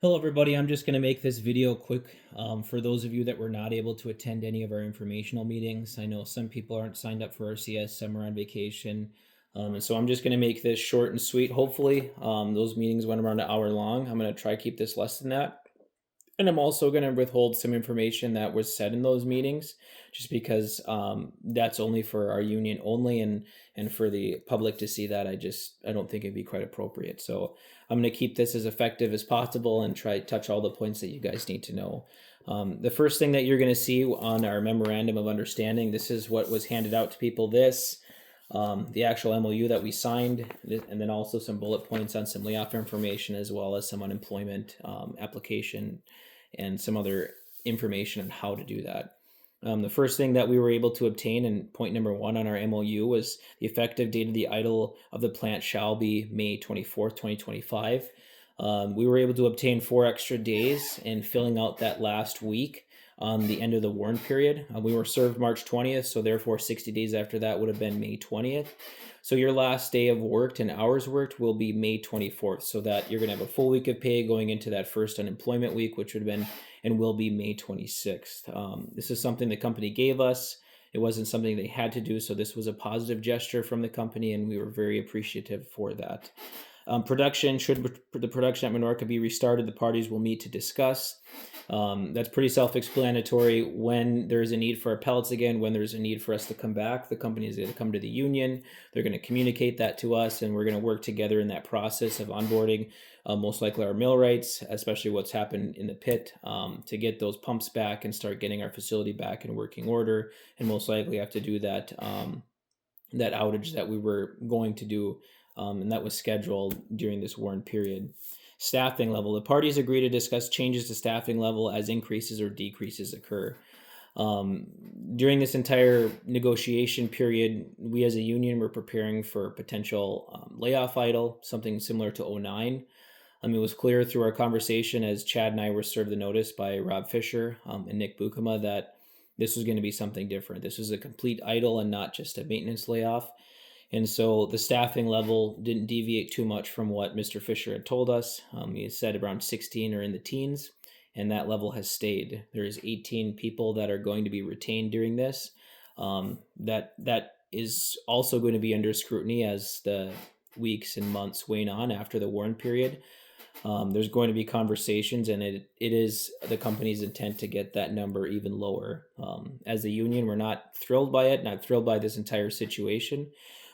Hello, everybody. I'm just going to make this video quick for those of you that were not able to attend any of our informational meetings. I know some people aren't signed up for RCS, some are on vacation. And so I'm just going to make this short and sweet. Hopefully, those meetings went around an hour long. I'm going to try to keep this less than that. And I'm also going to withhold some information that was said in those meetings, just because that's only for our union only, and for the public to see that, I don't think it'd be quite appropriate. So I'm going to keep this as effective as possible and try to touch all the points that you guys need to know. The first thing that you're going to see on our memorandum of understanding, this is what was handed out to people. The actual MOU that we signed, and then also some bullet points on some layoff information, as well as some unemployment application and some other information on how to do that. The first thing that we were able to obtain, and point number one on our MOU, was the effective date of the idle of the plant shall be May 24th, 2025. We were able to obtain 4 extra days in filling out that last week on the end of the warrant period. We were served March 20th, so therefore 60 days after that would have been May 20th. So your last day of worked and hours worked will be May 24th, so that you're going to have a full week of pay going into that first unemployment week, which would have been and will be May 26th. This is something the company gave us. It wasn't something they had to do, so this was a positive gesture from the company, and we were very appreciative for that. Should the production at Menorca be restarted, the parties will meet to discuss. That's pretty self-explanatory. When there's a need for our pellets again, when there's a need for us to come back, the company is going to come to the union. They're going to communicate that to us, and we're going to work together in that process of onboarding, most likely our millwrights, especially what's happened in the pit, to get those pumps back and start getting our facility back in working order, and most likely have to do that outage that we were going to do, and that was scheduled during this warrant period. Staffing level. The parties agree to discuss changes to staffing level as increases or decreases occur. During this entire negotiation period, we as a union were preparing for potential layoff idle, something similar to '09. It was clear through our conversation as Chad and I were served the notice by Rob Fisher and Nick Bukema that this was going to be something different. This was a complete idle and not just a maintenance layoff. And so the staffing level didn't deviate too much from what Mr. Fisher had told us. He said around 16 or in the teens, and that level has stayed. There's 18 people that are going to be retained during this. That is also going to be under scrutiny as the weeks and months wane on after the warrant period. There's going to be conversations, and it is the company's intent to get that number even lower. As a union, we're not thrilled by it, not thrilled by this entire situation,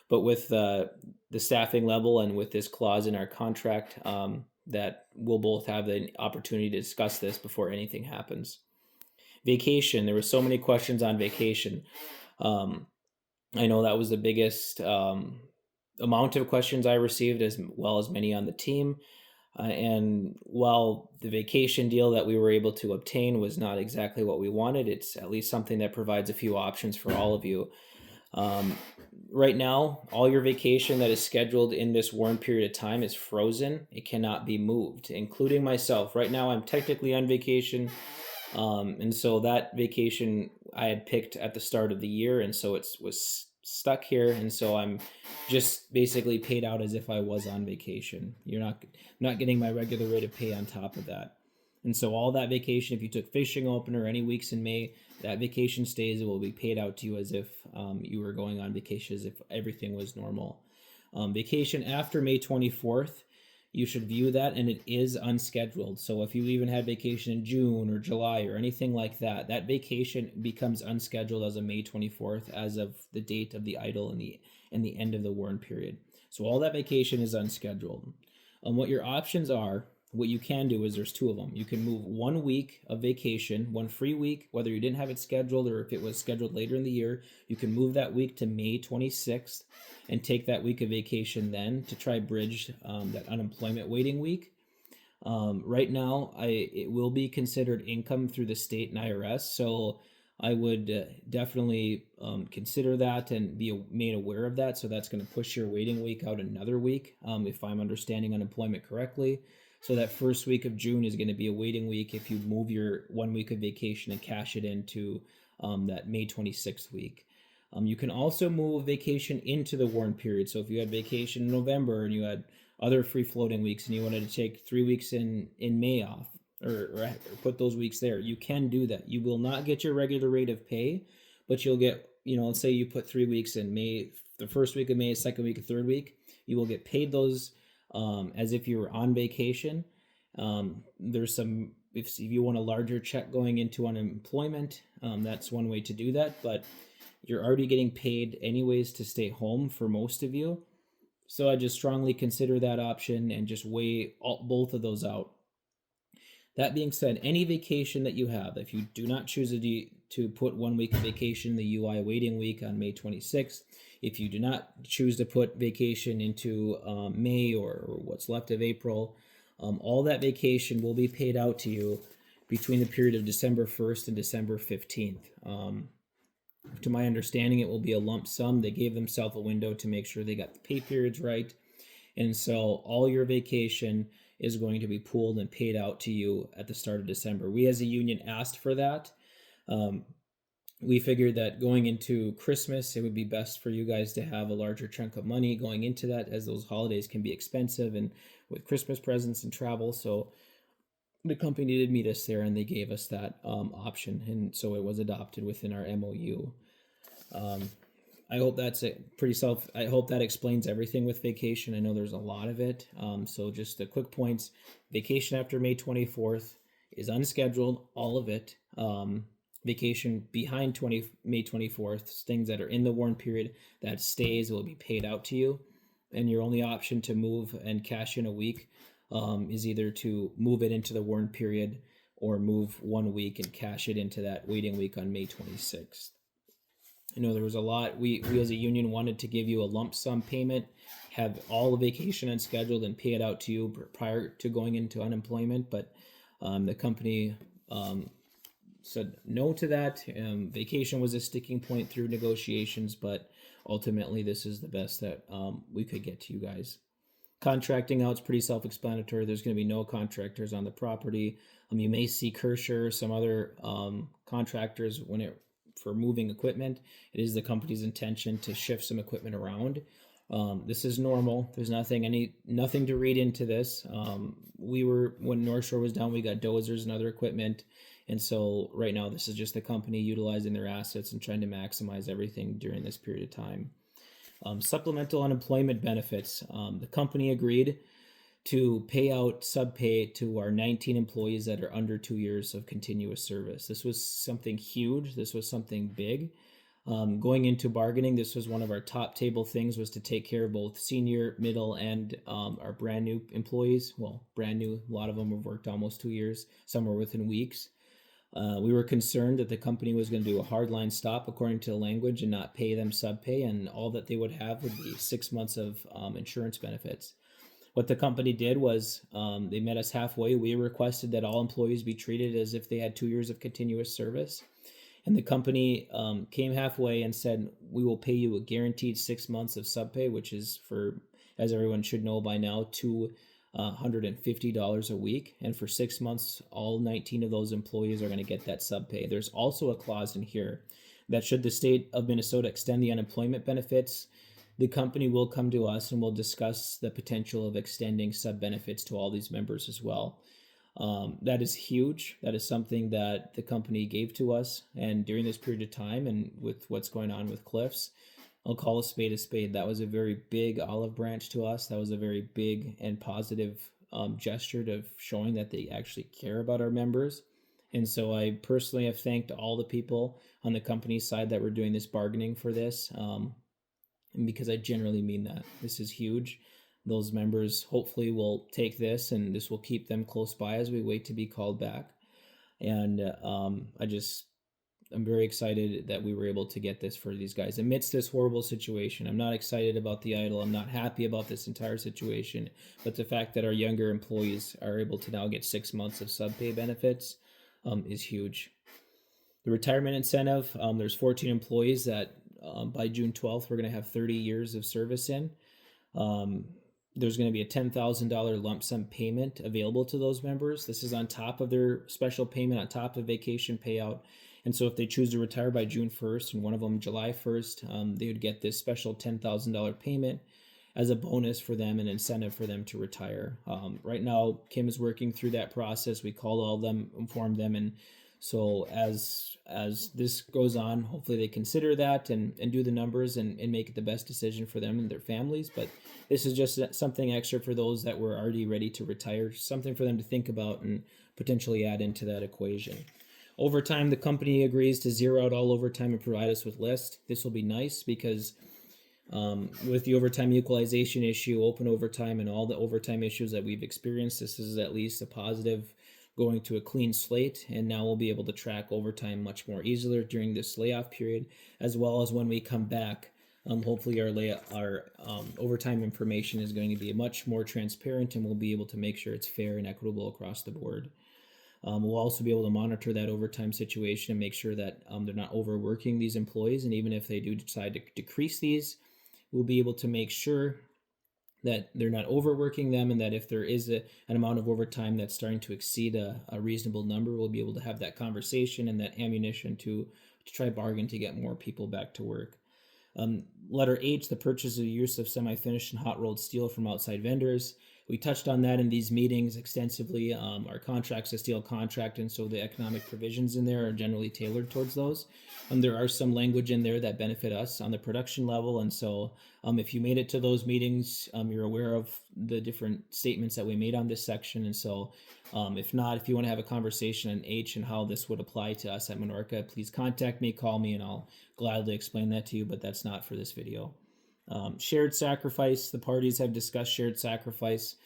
but with the staffing level and with this clause in our contract, that we'll both have the opportunity to discuss this before anything happens. Vacation. There were so many questions on vacation. I know that was the biggest amount of questions I received, as well as many on the team. And while the vacation deal that we were able to obtain was not exactly what we wanted, it's at least something that provides a few options for all of you. Right now, all your vacation that is scheduled in this warrant period of time is frozen. It cannot be moved, including myself. Right now, I'm technically on vacation. And so that vacation I had picked at the start of the year, and so it was stuck here, and so I'm just basically paid out as if I was on vacation. You're not getting my regular rate of pay on top of that. And so all that vacation, if you took fishing opener any weeks in May, that vacation stays. It will be paid out to you as if you were going on vacation, as if everything was normal. Vacation after May 24th, you should view that, and it is unscheduled. So if you even had vacation in June or July or anything like that, that vacation becomes unscheduled as of May 24th, as of the date of the idle and the end of the warrant period. So all that vacation is unscheduled. What your options are, what you can do is there's 2 of them. You can move 1 week of vacation, 1 free week, whether you didn't have it scheduled or if it was scheduled later in the year. You can move that week to May 26th and take that week of vacation then to try bridge that unemployment waiting week. Right now, it will be considered income through the state and IRS, so I would definitely consider that and be made aware of that. So that's going to push your waiting week out another week, if I'm understanding unemployment correctly. So that first week of June is going to be a waiting week if you move your 1 week of vacation and cash it into that May 26th week. You can also move vacation into the warrant period. So if you had vacation in November and you had other free floating weeks and you wanted to take 3 weeks in May off, or put those weeks there, you can do that. You will not get your regular rate of pay, but you'll get, let's say you put 3 weeks in May, the first week of May, second week, third week, you will get paid those as if you were on vacation. There's some, if you want a larger check going into unemployment, that's one way to do that, but you're already getting paid anyways to stay home for most of you. So I just strongly consider that option and just weigh both of those out. That being said, any vacation that you have, if you do not choose to put 1 week of vacation in the UI waiting week on May 26th, if you do not choose to put vacation into May or what's left of April, all that vacation will be paid out to you between the period of December 1st and December 15th. To my understanding, it will be a lump sum. They gave themselves a window to make sure they got the pay periods right. And so all your vacation is going to be pooled and paid out to you at the start of December. We as a union asked for that. We figured that going into Christmas, it would be best for you guys to have a larger chunk of money going into that, as those holidays can be expensive and with Christmas presents and travel. So the company did meet us there and they gave us that option. And so it was adopted within our MOU. I hope that's I hope that explains everything with vacation. I know there's a lot of it. So just the quick points: vacation after May 24th is unscheduled, all of it. Vacation behind May 24th, things that are in the warrant period, that stays, will be paid out to you. And your only option to move and cash in a week is either to move it into the warrant period or move 1 week and cash it into that waiting week on May 26th. I know there was a lot. We as a union wanted to give you a lump sum payment, have all the vacation unscheduled and pay it out to you prior to going into unemployment, but the company said no to that. Vacation was a sticking point through negotiations, but ultimately this is the best that we could get to you guys. Contracting out is pretty self-explanatory. There's going to be no contractors on the property. You may see Kersher, some other contractors for moving equipment. It is the company's intention to shift some equipment around. This is normal. There's nothing to read into this. When North Shore was down, we got dozers and other equipment. And so right now, this is just the company utilizing their assets and trying to maximize everything during this period of time. Supplemental unemployment benefits. The company agreed to pay out subpay to our 19 employees that are under 2 years of continuous service. This was something huge. This was something big. Going into bargaining, this was one of our top table things, was to take care of both senior, middle, and our brand new employees. Well, brand new, a lot of them have worked almost 2 years. Some were within weeks. We were concerned that the company was going to do a hardline stop according to the language and not pay them subpay, and all that they would have would be 6 months of insurance benefits. What the company did was they met us halfway. We requested that all employees be treated as if they had 2 years of continuous service. And the company came halfway and said, we will pay you a guaranteed 6 months of subpay, which is, for, as everyone should know by now, $250 a week. And for 6 months, all 19 of those employees are going to get that subpay. There's also a clause in here that should the state of Minnesota extend the unemployment benefits, the company will come to us and we'll discuss the potential of extending sub benefits to all these members as well. That is huge. That is something that the company gave to us. And during this period of time, and with what's going on with Cliffs, I'll call a spade a spade. That was a very big olive branch to us. That was a very big and positive gesture to showing that they actually care about our members. And so I personally have thanked all the people on the company side that were doing this bargaining for this. And because I generally mean that. This is huge. Those members hopefully will take this, and this will keep them close by as we wait to be called back. And I'm very excited that we were able to get this for these guys amidst this horrible situation. I'm not excited about the idle. I'm not happy about this entire situation, but the fact that our younger employees are able to now get 6 months of subpay benefits is huge. The retirement incentive, there's 14 employees that by June 12th, we're going to have 30 years of service in. There's going to be a $10,000 lump sum payment available to those members. This is on top of their special payment, on top of vacation payout. And so if they choose to retire by June 1st and one of them July 1st, they would get this special $10,000 payment. as a bonus for them, an incentive for them to retire. Right now, Kim is working through that process. We called all of them, informed them, and so as this goes on, hopefully they consider that and do the numbers and make it the best decision for them and their families. But this is just something extra for those that were already ready to retire, something for them to think about and potentially add into that equation. Overtime, the company agrees to zero out all overtime and provide us with list. This will be nice because with the overtime equalization issue, open overtime, and all the overtime issues that we've experienced, this is at least a positive, going to a clean slate. And now we'll be able to track overtime much more easily during this layoff period, as well as when we come back. Hopefully our overtime information is going to be much more transparent, and we'll be able to make sure it's fair and equitable across the board. We'll also be able to monitor that overtime situation and make sure that they're not overworking these employees. And even if they do decide to decrease these, we'll be able to make sure that they're not overworking them, and that if there is an amount of overtime that's starting to exceed a reasonable number, we'll be able to have that conversation and that ammunition to try bargain to get more people back to work. Letter H, the purchase or use of semi-finished and hot-rolled steel from outside vendors. We touched on that in these meetings extensively. Our contract's a steel contract, and so the economic provisions in there are generally tailored towards those. There are some language in there that benefit us on the production level, and so if you made it to those meetings, you're aware of the different statements that we made on this section. And so if not, if you want to have a conversation on H and how this would apply to us at Minorca, please contact me, call me, and I'll gladly explain that to you, but that's not for this video. Shared sacrifice. The parties have discussed shared sacrifice.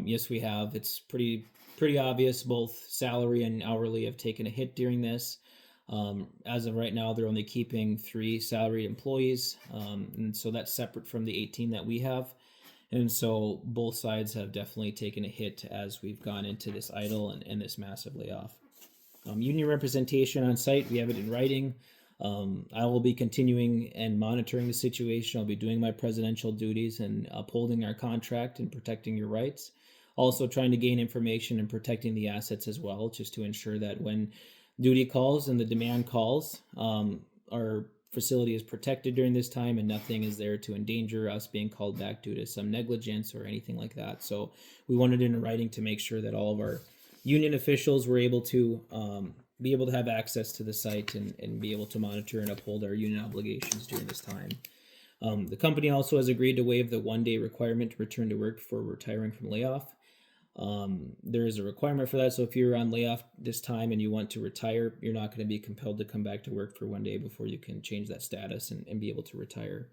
Yes, we have. It's pretty obvious. Both salary and hourly have taken a hit during this. As of right now, they're only keeping 3 salaried employees, and so that's separate from the 18 that we have. And so both sides have definitely taken a hit as we've gone into this idle and this massive layoff. Union representation on site, we have it in writing. I will be continuing and monitoring the situation. I'll be doing my presidential duties and upholding our contract and protecting your rights. Also trying to gain information and protecting the assets as well, just to ensure that when duty calls and the demand calls, our facility is protected during this time and nothing is there to endanger us being called back due to some negligence or anything like that. So we wanted it in writing to make sure that all of our union officials were able to be able to have access to the site and be able to monitor and uphold our union obligations during this time. The company also has agreed to waive the 1-day requirement to return to work before retiring from layoff. There is a requirement for that. So if you're on layoff this time and you want to retire, you're not going to be compelled to come back to work for 1 day before you can change that status and be able to retire.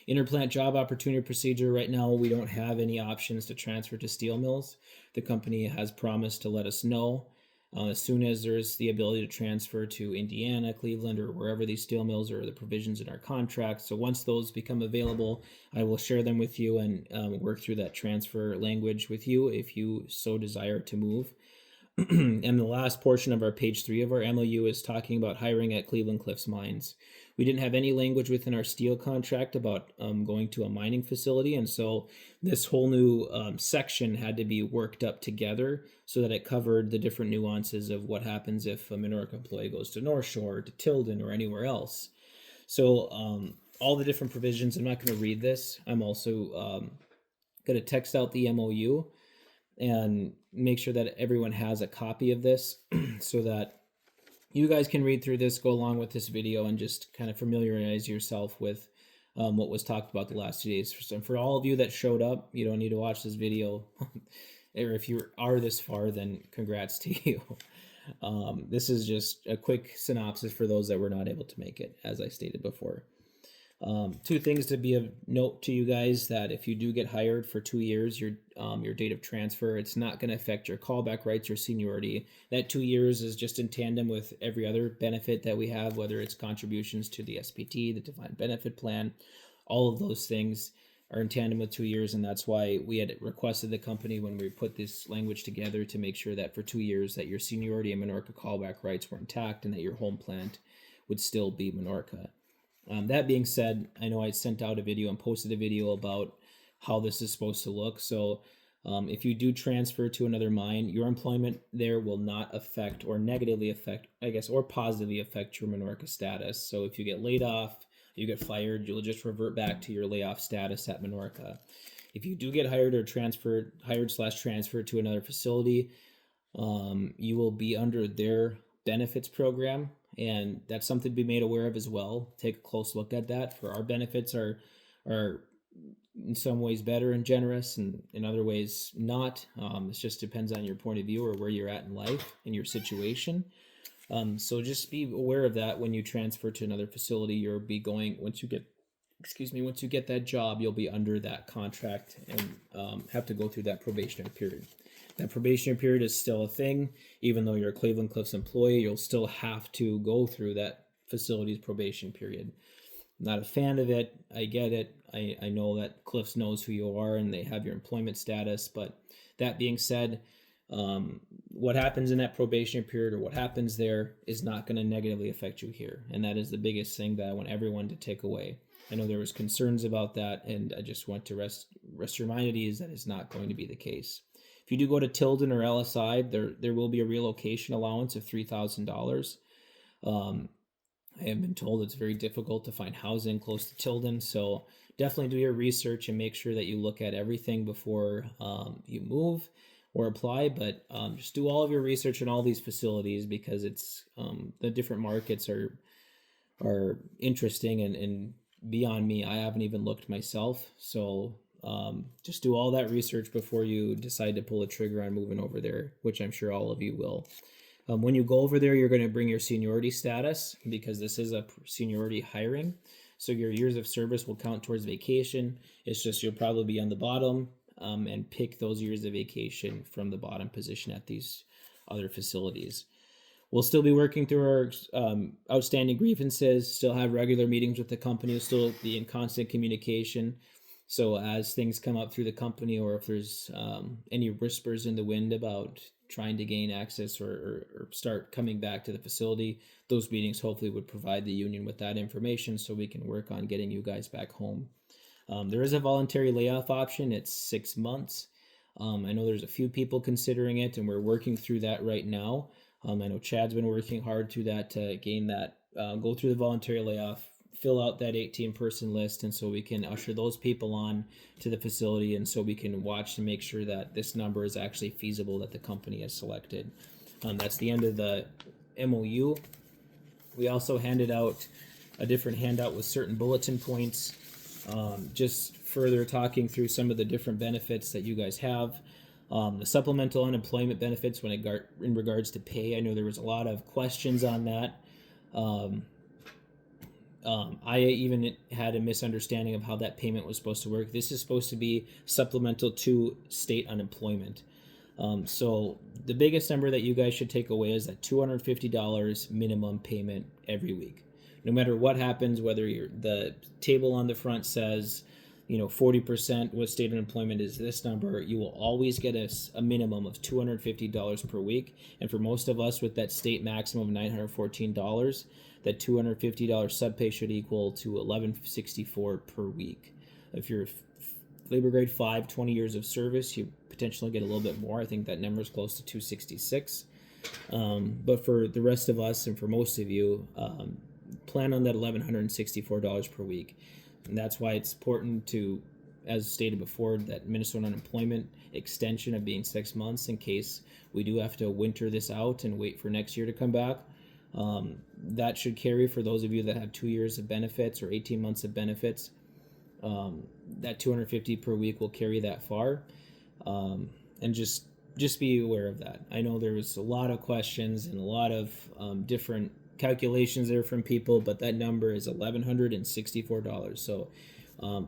Interplant job opportunity procedure. Right now, we don't have any options to transfer to steel mills. The company has promised to let us know as soon as there's the ability to transfer to Indiana, Cleveland, or wherever these steel mills are, the provisions in our contract. So once those become available, I will share them with you and work through that transfer language with you if you so desire to move. And the last portion of our page 3 of our MOU is talking about hiring at Cleveland Cliffs Mines. We didn't have any language within our steel contract about going to a mining facility, and so this whole new section had to be worked up together so that it covered the different nuances of what happens if a Minorca employee goes to North Shore, to Tilden, or anywhere else. So all the different provisions, I'm not going to read this. I'm also going to text out the MOU and make sure that everyone has a copy of this so that you guys can read through this, go along with this video, and just kind of familiarize yourself with what was talked about the last 2 days. So for all of you that showed up, you don't need to watch this video. Or if you are this far, then congrats to you. This is just a quick synopsis for those that were not able to make it, as I stated before. 2 things to be of note to you guys: that if you do get hired for 2 years, your date of transfer, it's not going to affect your callback rights or seniority. That 2 years is just in tandem with every other benefit that we have, whether it's contributions to the SPT, the defined benefit plan. All of those things are in tandem with 2 years, and that's why we had requested the company when we put this language together to make sure that for 2 years that your seniority and Minorca callback rights were intact and that your home plant would still be Minorca. That being said, I know I sent out a video and posted a video about how this is supposed to look. So if you do transfer to another mine, your employment there will not affect or negatively affect, I guess, or positively affect your Minorca status. So if you get laid off, you get fired, you'll just revert back to your layoff status at Menorca. If you do get hired or hired/transferred to another facility, you will be under their benefits program, and that's something to be made aware of as well. Take a close look at that. For our benefits are in some ways better and generous, and in other ways not. It just depends on your point of view or where you're at in life and your situation. So just be aware of that when you transfer to another facility. You'll be going once you get that job, you'll be under that contract and have to go through that probationary period. That probationary period is still a thing. Even though you're a Cleveland Cliffs employee, you'll still have to go through that facility's probation period. Not a fan of it. I get it. I know that Cliffs knows who you are and they have your employment status. But that being said, what happens in that probation period or what happens there is not going to negatively affect you here. And that is the biggest thing that I want everyone to take away. I know there was concerns about that, and I just want to rest your mind at ease that is not going to be the case. If you do go to Tilden or LSI, there will be a relocation allowance of $3,000. I have been told it's very difficult to find housing close to Tilden, so definitely do your research and make sure that you look at everything before you move or apply. But just do all of your research in all these facilities, because it's the different markets are interesting and beyond me. I haven't even looked myself, so just do all that research before you decide to pull the trigger on moving over there, which I'm sure all of you will. When you go over there, you're going to bring your seniority status, because this is a seniority hiring. So your years of service will count towards vacation. It's just you'll probably be on the bottom and pick those years of vacation from the bottom position at these other facilities. We'll still be working through our outstanding grievances, still have regular meetings with the company, we'll still be in constant communication. So as things come up through the company, or if there's any whispers in the wind about trying to gain access or start coming back to the facility, those meetings hopefully would provide the union with that information so we can work on getting you guys back home. There is a voluntary layoff option. It's 6 months. I know there's a few people considering it, and we're working through that right now. I know Chad's been working hard through that to gain that, go through the voluntary layoff, fill out that 18-person list, and so we can usher those people on to the facility, and so we can watch to make sure that this number is actually feasible that the company has selected. That's the end of the MOU. We also handed out a different handout with certain bulletin points, just further talking through some of the different benefits that you guys have. The supplemental unemployment benefits in regards to pay. I know there was a lot of questions on that. I even had a misunderstanding of how that payment was supposed to work. This is supposed to be supplemental to state unemployment. So the biggest number that you guys should take away is that $250 minimum payment every week. No matter what happens, whether the table on the front says, 40% with state unemployment is this number, you will always get a minimum of $250 per week. And for most of us with that state maximum of $914, that $250 subpay should equal to $1164 per week. If you're labor grade 5, 20 years of service, you potentially get a little bit more. I think that number is close to $266. But for the rest of us and for most of you, plan on that $1,164 per week. And that's why it's important to, as stated before, that Minnesota unemployment extension of being 6 months in case we do have to winter this out and wait for next year to come back. That should carry for those of you that have 2 years of benefits or 18 months of benefits. That $250 per week will carry that far. And just be aware of that. I know there was a lot of questions and a lot of different calculations there from people, but that number is $1,164. So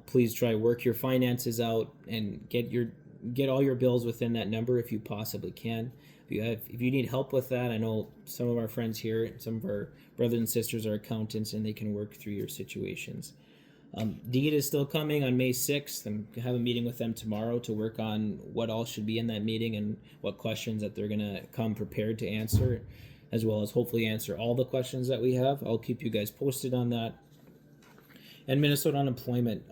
please try work your finances out and get all your bills within that number if you possibly can. If you need help with that, I know some of our friends here, some of our brothers and sisters are accountants, and they can work through your situations. DEED is still coming on May 6th. I'm going to have a meeting with them tomorrow to work on what all should be in that meeting and what questions that they're going to come prepared to answer, as well as hopefully answer all the questions that we have. I'll keep you guys posted on that. And Minnesota unemployment,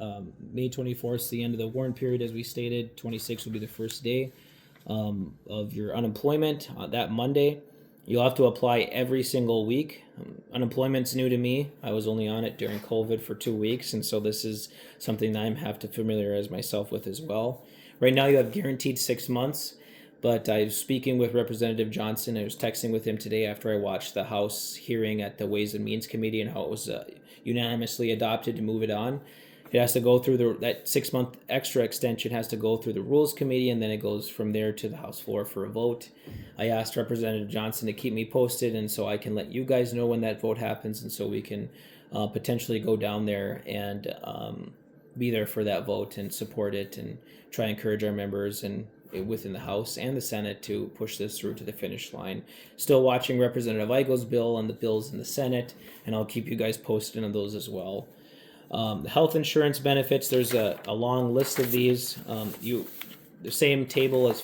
May 24th is the end of the warrant period, as we stated. 26th will be the first day of your unemployment that Monday. You'll have to apply every single week. Unemployment's new to me. I was only on it during COVID for 2 weeks, and so this is something that I have to familiarize myself with as well. Right now, you have guaranteed 6 months, but I was speaking with Representative Johnson. I was texting with him today after I watched the House hearing at the Ways and Means Committee and how it was unanimously adopted to move it on. It has to go through that 6 month extra extension has to go through the Rules Committee, and then it goes from there to the House floor for a vote. I asked Representative Johnson to keep me posted, and so I can let you guys know when that vote happens, and so we can potentially go down there and be there for that vote and support it and try and encourage our members and within the House and the Senate to push this through to the finish line. Still watching Representative Igo's bill and the bills in the Senate, and I'll keep you guys posted on those as well. The health insurance benefits, there's a long list of these. The same table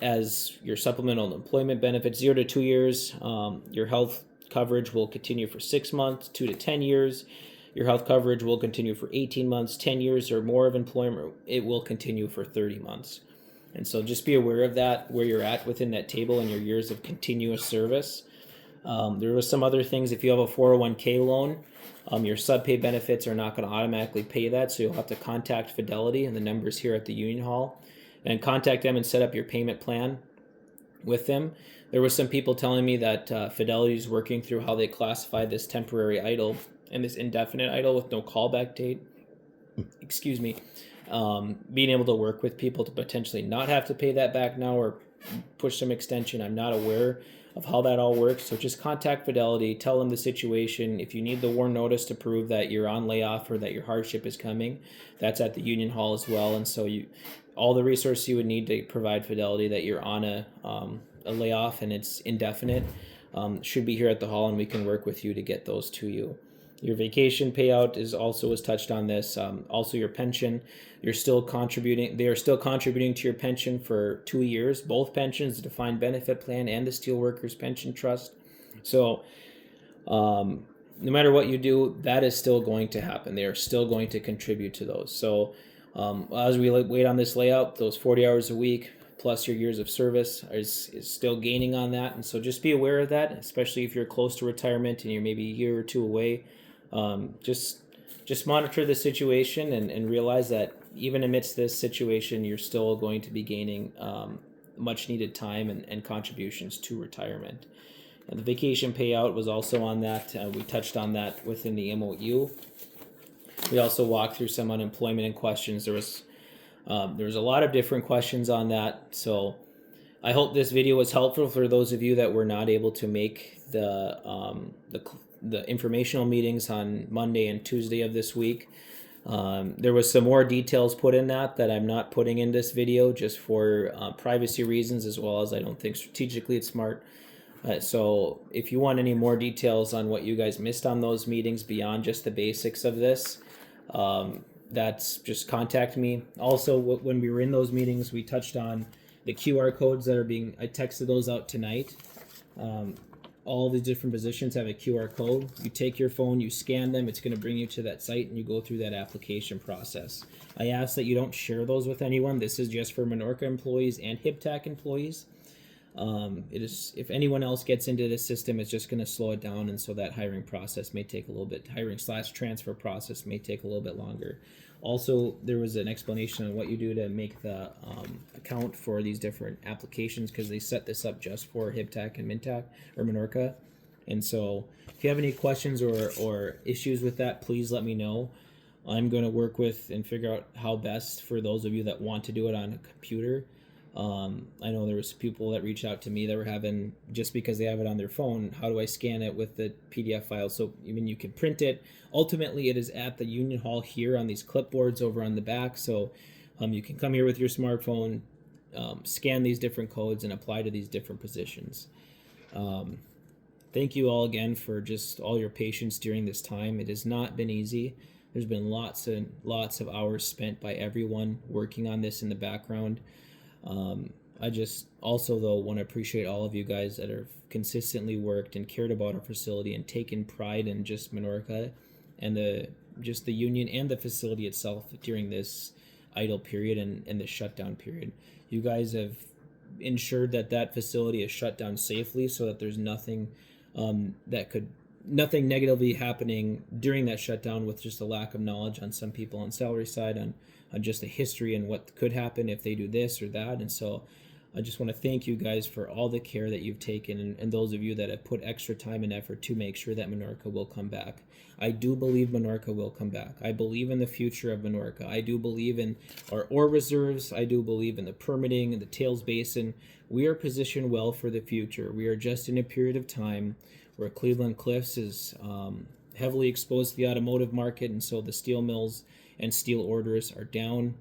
as your supplemental employment benefits, 0 to 2 years. Your health coverage will continue for 6 months, 2 to 10 years. Your health coverage will continue for 18 months, 10 years or more of employment. It will continue for 30 months. And so just be aware of that, where you're at within that table and your years of continuous service. There was some other things. If you have a 401k loan, your subpay benefits are not going to automatically pay that, so you'll have to contact Fidelity and the numbers here at the Union Hall and contact them and set up your payment plan with them. There was some people telling me that Fidelity is working through how they classify this temporary idle and this indefinite idle with no callback date. Excuse me. Being able to work with people to potentially not have to pay that back now or push some extension. I'm not aware of how that all works. So just contact Fidelity, tell them the situation. If you need the WARN notice to prove that you're on layoff or that your hardship is coming, that's at the Union Hall as well. And so all the resources you would need to provide Fidelity that you're on a layoff and it's indefinite should be here at the hall, and we can work with you to get those to you. Your vacation payout was touched on this. Also your pension, they are still contributing to your pension for 2 years, both pensions, the defined benefit plan and the Steelworkers Pension Trust. So no matter what you do, that is still going to happen. They are still going to contribute to those. So as we wait on this layout, those 40 hours a week plus your years of service is still gaining on that. And so just be aware of that, especially if you're close to retirement and you're maybe a year or two away. Just monitor the situation and realize that even amidst this situation, you're still going to be gaining much needed time and contributions to retirement. And the vacation payout was also on that. We touched on that within the MOU. We also walked through some unemployment and questions. There was a lot of different questions on that. So I hope this video was helpful for those of you that were not able to make the informational meetings on Monday and Tuesday of this week. There was some more details put in that I'm not putting in this video just for privacy reasons, as well as I don't think strategically it's smart. So if you want any more details on what you guys missed on those meetings beyond just the basics of this, that's just contact me. Also, when we were in those meetings, we touched on the QR codes that are I texted those out tonight. All the different positions have a QR code. You take your phone, you scan them, it's going to bring you to that site and you go through that application process. I ask that you don't share those with anyone. This is just for Minorca employees and HipTac employees. If anyone else gets into this system, it's just going to slow it down, and so that hiring process may take a little bit, hiring/transfer process may take a little bit longer. Also, there was an explanation on what you do to make the account for these different applications, because they set this up just for HipTac and MinTac or Minorca. And so if you have any questions or issues with that, please let me know. I'm going to work with and figure out how best for those of you that want to do it on a computer. I know there was people that reached out to me that were having, just because they have it on their phone, how do I scan it with the PDF file? So even you can print it. Ultimately, it is at the Union Hall here on these clipboards over on the back. So you can come here with your smartphone, scan these different codes, and apply to these different positions. Thank you all again for just all your patience during this time. It has not been easy. There's been lots and lots of hours spent by everyone working on this in the background. I just also, though, want to appreciate all of you guys that have consistently worked and cared about our facility and taken pride in just Minorca and the union and the facility itself during this idle period and the shutdown period. You guys have ensured that that facility is shut down safely, so that there's nothing that could nothing negatively happening during that shutdown, with just a lack of knowledge on some people on salary side on just the history and what could happen if they do this or that. And so I just want to thank you guys for all the care that you've taken, and those of you that have put extra time and effort to make sure that Menorca will come back. I do believe Menorca will come back. I believe in the future of Menorca. I do believe in our ore reserves. I do believe in the permitting and the Tails Basin. We are positioned well for the future. We are just in a period of time where Cleveland Cliffs is heavily exposed to the automotive market, and so the steel mills and steel orders are down.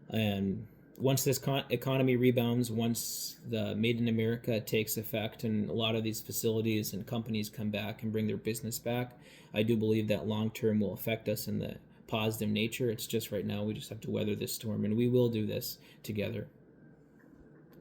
And once this economy rebounds, once the Made in America takes effect and a lot of these facilities and companies come back and bring their business back, I do believe that long term will affect us in the positive nature. It's just right now we just have to weather this storm, and we will do this together.